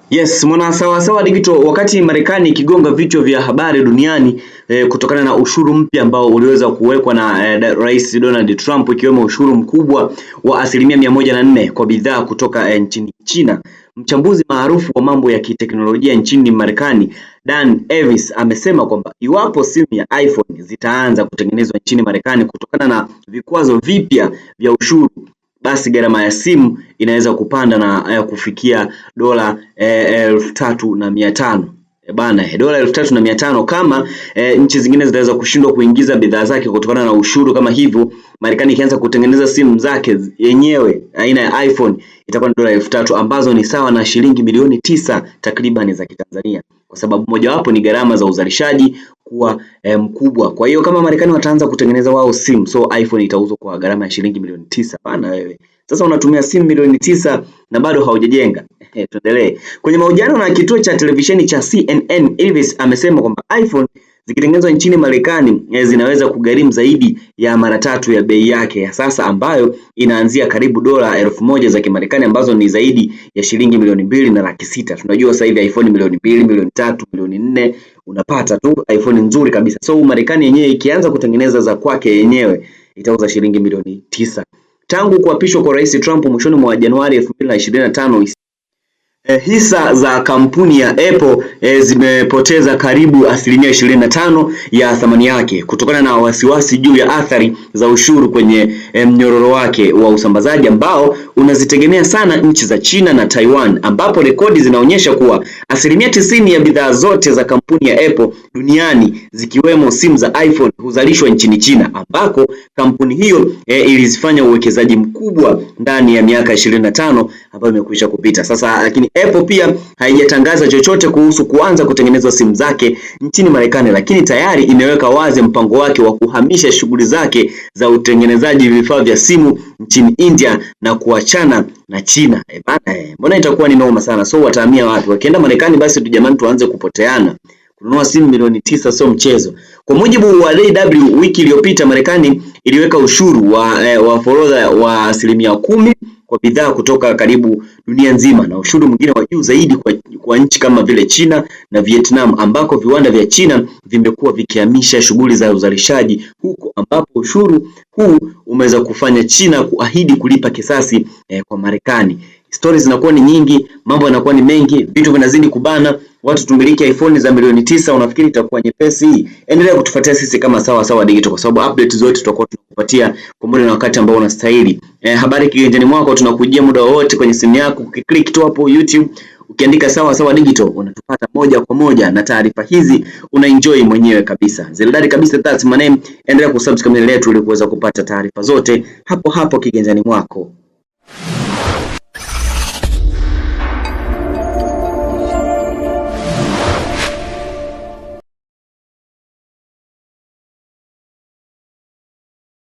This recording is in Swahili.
Yes, mwana sawa sawa digital. Wakati Marekani ikigonga vichwa vya habari duniani kutokana na ushuru mpya ambao uliweza kuwekwa na Rais Donald Trump, ikiwemo ushuru mkubwa wa 104% kwa bidhaa kutoka nchini China. Mchambuzi maarufu wa mambo ya kiteknolojia nchini Marekani, Dan Evis, amesema kwamba iwapo simu ya iPhone zitaanza kutengenezwa nchini Marekani kutokana na vikwazo vipya vya ushuru, basi gharama ya simu inaweza kupanda na kufikia dola 3,500 bana. Dola 3,500 kama nchi zingine zitaweza kushindwa kuingiza bidhaa zake kutokana na ushuru kama hivyo. Marekani ikianza kutengeneza simu zake yenyewe aina ya iPhone itakuwa ni dola 3,000 ambazo ni sawa na shilingi milioni 9 takriban za Kitanzania, kwa sababu mojawapo ni gharama za uzalishaji kuwa mkubwa. Kwa hiyo kama Marekani wataanza kutengeneza wao simu, so iPhone itauzwa kwa gharama ya shilingi milioni 9. Bana wewe, sasa unatumia simu milioni 9 na bado haujajenga. Tuendelee. Kwenye mahojiano na kituo cha televisheni cha CNN, Elvis amesema kwamba iPhone zikitengenezwa nchini Marekani zinaweza kugharimu zaidi ya mara 3 ya bei yake ya sasa, ambayo inaanzia karibu dola 1,000 za Kimarekani, ambazo ni zaidi ya shilingi milioni 2.6. Tunajua sasa hivi iPhone milioni 2, milioni 3, milioni 4 unapata tu iPhone nzuri kabisa. So Marekani yenyewe ikianza kutengeneza za kwake yenyewe itauza shilingi milioni 9. Tangu kuapishwa kwa Rais Trump mwishoni mwa Januari 2025, hisa za kampuni ya Apple zimepoteza karibu 25% ya thamani yake kutokana na wasiwasi juu ya athari za ushuru kwenye mnyororo wake wa usambazaji ambao unazitegemea sana nchi za China na Taiwan, ambapo rekodi zinaonyesha kuwa 90% ya bidhaa zote za kampuni ya Apple duniani zikiwemo simu za iPhone huzalishwa nchini China, ambako kampuni hiyo ilizifanya uwekezaji mkubwa ndani ya miaka 25 ambayo imekwisha kupita sasa. Lakini Apple pia haijatangaza chochote kuhusu kuanza kutengeneza simu zake nchini Marekani, lakini tayari imeweka wazi mpango wake wa kuhamisha shughuli zake za utengenezaji vifaa vya simu nchini India na kuachana na China. Mbona itakuwa ni noma sana. So watahamia wapi? Wakienda Marekani basi tu jamani tuanze kupoteana. Kununua simu milioni 9 sio mchezo. Kwa mujibu wa DW, wiki iliyopita Marekani iliweka ushuru wa forodha wa 10% kwa bidhaa kutoka karibu dunia nzima, na ushuru mwingine wa juu zaidi kwa nchi kama vile China na Vietnam, ambako viwanda vya China vimekuwa vikihamisha shughuli za uzalishaji huko, ambapo ushuru huu umeweza kufanya China kuahidi kulipa kisasi kwa Marekani. Stories zinakuwa ni nyingi, mambo yanakuwa ni mengi, vitu vinazidi kubana. Watu tumiliki iPhone za milioni 9, unafikiri itakuwa nyepesi? Endelea kutufuatia sisi kama Sawa Sawa Digital, kwa sababu update zote tutakuwa tunakupatia kwa muda na wakati ambao unastahili. Habari kiganjani mwako tunakujia muda wote kwenye simu yako. Ukiklik tu hapo YouTube ukiandika Sawa Sawa Digital unatupata moja kwa moja, na taarifa hizi unaenjoy mwenyewe kabisa. Zeldari kabisa, that's my name. Endelea kusubscribe channel yetu ili kuweza kupata taarifa zote hapo hapo kiganjani mwako.